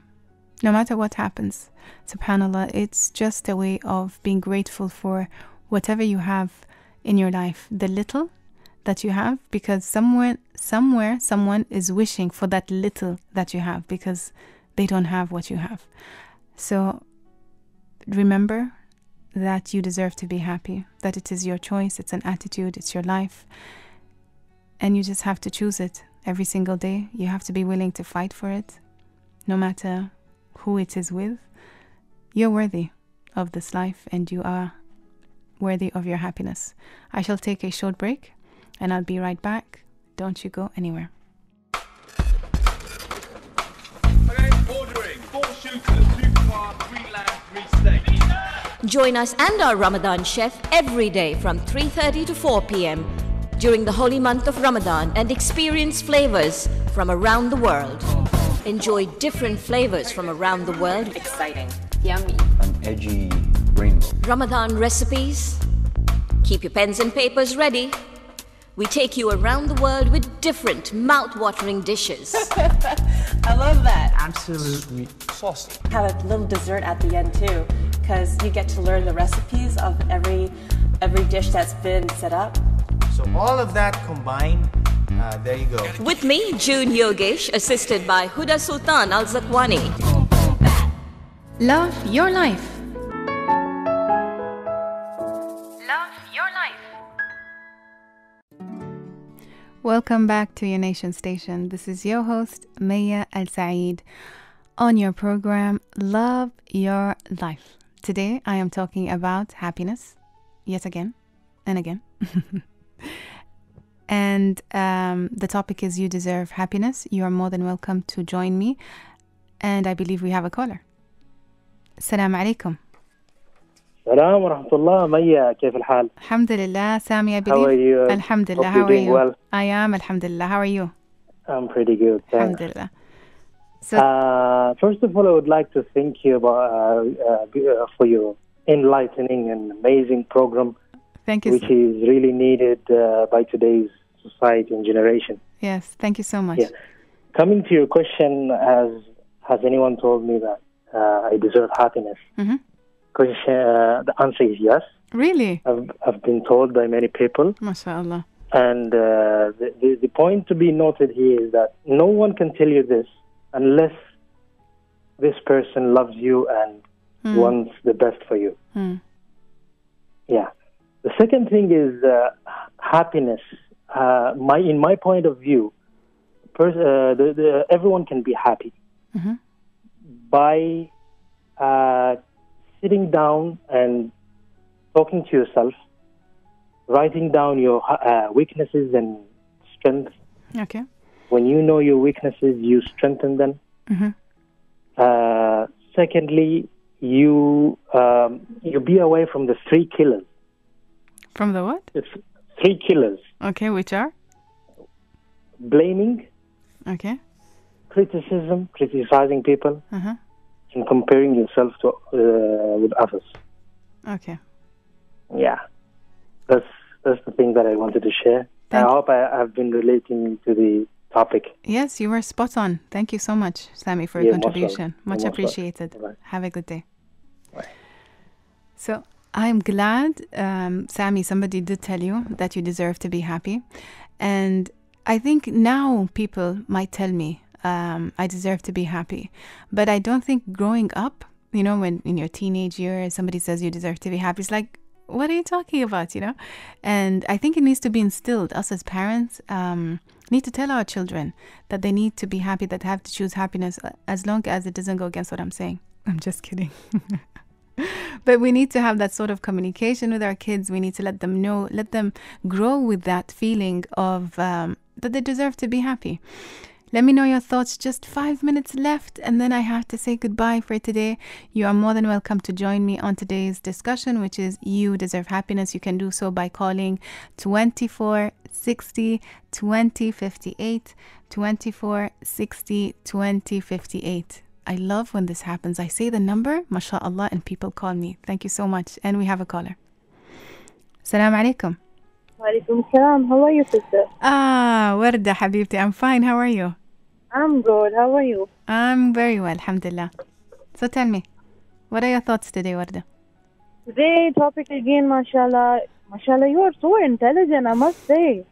No matter what happens, subhanallah, it's just a way of being grateful for whatever you have in your life, the little that you have, because somewhere someone is wishing for that little that you have because they don't have what you have. So remember that you deserve to be happy, that it is your choice, it's an attitude, it's your life, and you just have to choose it every single day. You have to be willing to fight for it, no matter who it is with. You're worthy of this life and you are worthy of your happiness. I shall take a short break and I'll be right back. Don't you go anywhere. Ordering 4 shooters, 2 car, 3 land, 3 steak. Join us and our Ramadan chef every day from 3:30 to 4 p.m. during the holy month of Ramadan and experience flavors from around the world. Enjoy different flavors from around the world. Exciting. Yummy. An edgy rainbow. Ramadan recipes. Keep your pens and papers ready. We take you around the world with different mouth-watering dishes. I love that. Absolutely saucy. Have a little dessert at the end too, because you get to learn the recipes of every dish that's been set up. So all of that combined, there you go. With me, June Yogesh, assisted by Huda Sultan Al Zakwani. Love your life. Love your life. Welcome back to your nation station. This is your host, Mayya Al Said, on your program, Love Your Life. Today, I am talking about happiness, yet again and again. And the topic is you deserve happiness. You are more than welcome to join me. And I believe we have a caller. Assalamu alaikum. Salam wa rahmatullah. Mayya, كيف الحال? Alhamdulillah, Sami, I believe. How are you? Alhamdulillah, Hope how you're are doing you? well. I am, Alhamdulillah. How are you? I'm pretty good, thanks. Alhamdulillah. So, first of all, I would like to thank you for your enlightening and amazing program. Thank you. Which is really needed by today's society and generation. Yes, thank you so much. Yeah. Coming to your question, has anyone told me that I deserve happiness? Mm-hmm. The answer is yes. Really? I've been told by many people. MashaAllah. And the point to be noted here is that no one can tell you this unless this person loves you and wants the best for you. Yeah. The second thing is happiness. In my point of view, everyone can be happy by sitting down and talking to yourself, writing down your weaknesses and strengths. Okay. When you know your weaknesses, you strengthen them. Secondly, you be away from the 3 killers. From the what? It's 3 killers. Okay, which are? Blaming. Okay. Criticism, criticizing people, and comparing yourself to with others. Okay. Yeah, that's the thing that I wanted to share. I hope I've been relating to the topic. Yes, you were spot on. Thank you so much, Sami, for your contribution. Much appreciated. Bye. Have a good day. Bye. So I'm glad, Sami, somebody did tell you that you deserve to be happy. And I think now people might tell me I deserve to be happy. But I don't think growing up, you know, when in your teenage years somebody says you deserve to be happy, it's like, what are you talking about, you know? And I think it needs to be instilled. Us as parents need to tell our children that they need to be happy, that they have to choose happiness as long as it doesn't go against what I'm saying. I'm just kidding. But we need to have that sort of communication with our kids. We need to let them know, let them grow with that feeling of that they deserve to be happy. Let me know your thoughts. Just 5 minutes left, and then I have to say goodbye for today. You are more than welcome to join me on today's discussion, which is You Deserve Happiness. You can do so by calling 24 60 20 58, 24 60 20 58. I love when this happens. I say the number, mashallah, and people call me. Thank you so much. And we have a caller. Salam alaikum. Walaikum salam. How are you, sister? Warda Habibti. I'm fine. How are you? I'm good. How are you? I'm very well, alhamdulillah. So tell me, what are your thoughts today, Warda? Today topic again, mashallah. Mashallah, you are so intelligent, I must say.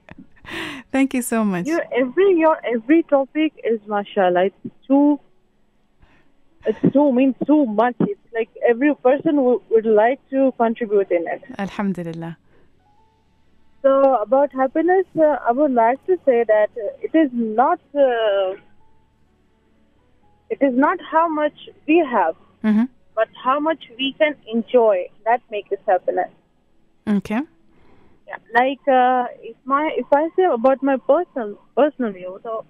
Thank you so much. Your every topic is mashallah. It means too much. It's like every person would like to contribute in it. Alhamdulillah. So about happiness, I would like to say that it is not how much we have, but how much we can enjoy. That makes us happiness. Okay. Yeah. Like if I say about my personal view, so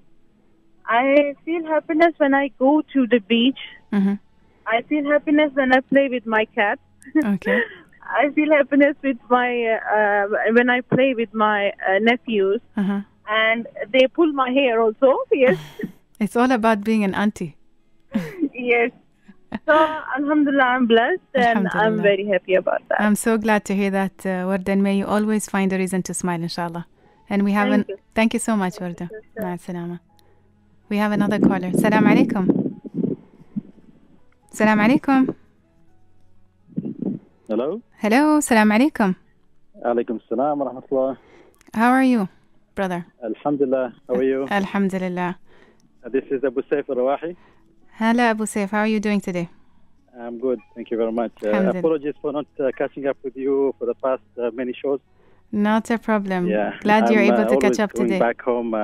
I feel happiness when I go to the beach. I feel happiness when I play with my cat. Okay. I feel happiness with my when I play with my nephews, and they pull my hair also. Yes. It's all about being an auntie. Yes. So alhamdulillah, I'm blessed and I'm very happy about that. I'm so glad to hear that, Warda, and may you always find a reason to smile, inshallah. And we have thank you so much, Warda. Ma'as-salama. We have another caller. Salam alaikum. Salam alaikum. Hello. Hello. Salam alaikum. Alaikum salam wa rahmatullah. How are you, brother? Alhamdulillah. How are you? Alhamdulillah. This is Abu Saif Rawahi. Hello, Abu Saif. How are you doing today? I'm good. Thank you very much. Apologies for not catching up with you for the past many shows. Not a problem. Yeah. Glad you're able to catch up today. I'm back home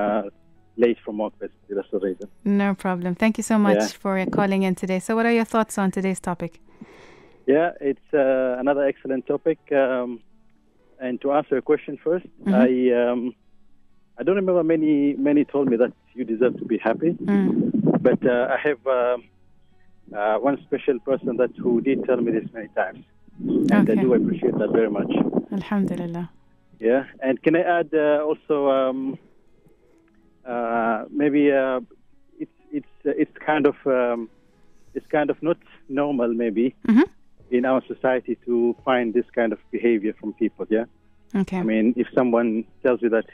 late from work, basically. That's the reason. No problem. Thank you so much for calling in today. So what are your thoughts on today's topic? Yeah, it's another excellent topic. And to answer your question first, I don't remember many told me that you deserve to be happy. But I have one special person who did tell me this many times. And I do appreciate that very much. Alhamdulillah. Yeah, and can I add also maybe it's kind of not normal maybe in our society to find this kind of behavior from people. Yeah. Okay. I mean, if someone tells you that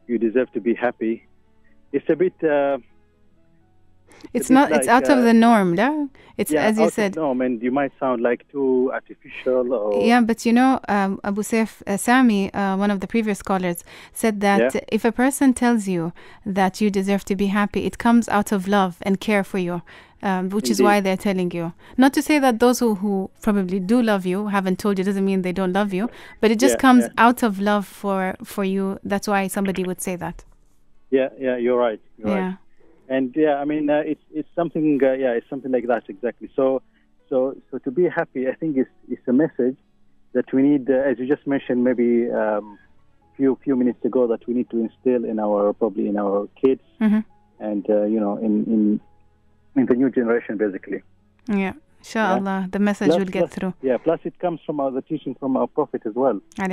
you deserve to be happy, it's a bit. It's not. Like, it's out of the norm, no? It's as you said. No, and you might sound like too artificial. Or yeah, but you know, Abu Saif, Sami, one of the previous callers, said that if a person tells you that you deserve to be happy, it comes out of love and care for you, which is why they're telling you. Not to say that those who probably do love you haven't told you doesn't mean they don't love you, but it just comes out of love for you. That's why somebody would say that. Yeah, you're right. You're right. And I mean, it's something. It's something like that exactly. So to be happy, I think it's a message that we need, as you just mentioned, maybe few minutes ago, that we need to instill in our kids, and in the new generation, basically. Yeah, inshallah, the message will get through. Yeah, plus it comes from the teaching from our Prophet as well. I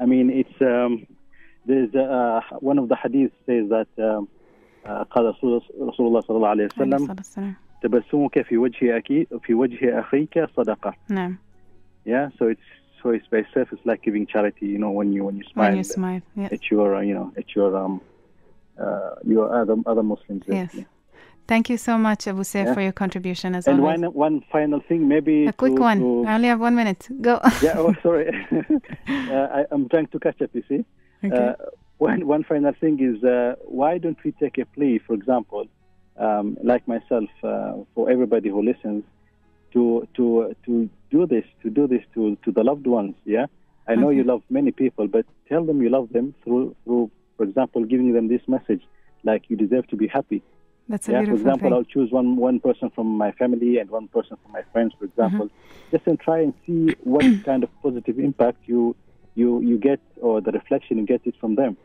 mean, it's there's one of the hadiths says that. قال رسول الله صلى الله عليه وسلم تبسمك في وجه أخيك صدقة. نعم. Yeah, so it's by itself, it's like giving charity. You know, when you smile. When you smile, at your other Muslims. Yes. Yeah. Thank you so much, Abu Saif, for your contribution as well. And one final thing, maybe a quick one. I only have 1 minute. Go. Yeah. Oh, sorry. I'm trying to catch up. You see. Okay. one final thing is, why don't we take a plea, for example, like myself, for everybody who listens, to do this to the loved ones. Yeah, I know you love many people, but tell them you love them through, for example, giving them this message, like you deserve to be happy. That's a beautiful For example, thing. I'll choose one person from my family and one person from my friends, for example, just and try and see what kind of positive impact you get, or the reflection you get it from them.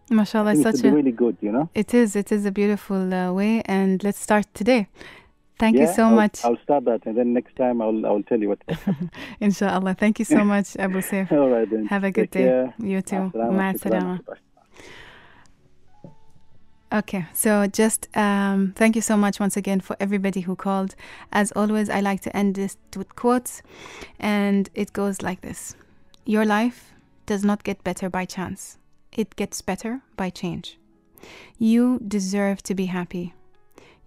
MashaAllah, it's it's such a really good, you know. It is a beautiful way, and let's start today. Thank you so much. I'll start that, and then next time I'll tell you what. Inshallah. Thank you so much, Abu Saif. All right then. Have a good Take day. care. You too. Assalamu Ma'as-salama. Okay, so just thank you so much once again for everybody who called. As always, I like to end this with quotes, and it goes like this: your life does not get better by chance. It gets better by change. You deserve to be happy.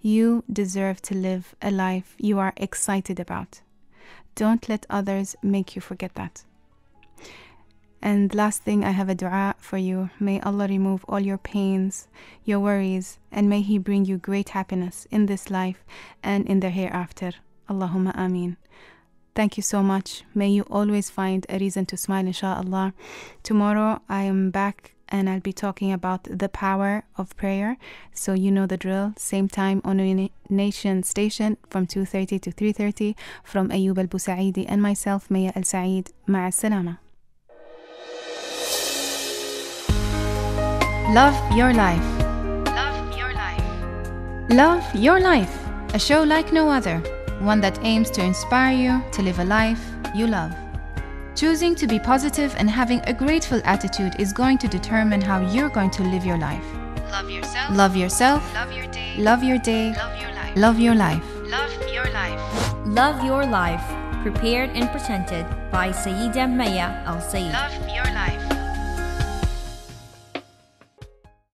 You deserve to live a life you are excited about. Don't let others make you forget that. And last thing, I have a dua for you. May Allah remove all your pains, your worries, and may He bring you great happiness in this life and in the hereafter. Allahumma ameen. Thank you so much. May you always find a reason to smile, inshallah. Tomorrow I am back and I'll be talking about the power of prayer. So you know the drill. Same time on Nation Station from 2:30 to 3:30 from Ayoub Al-Busaidi and myself, Mayya Al Said. Ma'as salama. Love Your Life. Love your life. Love Your Life, a show like no other, one that aims to inspire you to live a life you love. Choosing to be positive and having a grateful attitude is going to determine how you're going to live your life. Love yourself. Love yourself. Love your day. Love your day. Love your life. Love your life. Love your life. Love Your Life, prepared and presented by Sayyida Mayya Al Said. Love your life.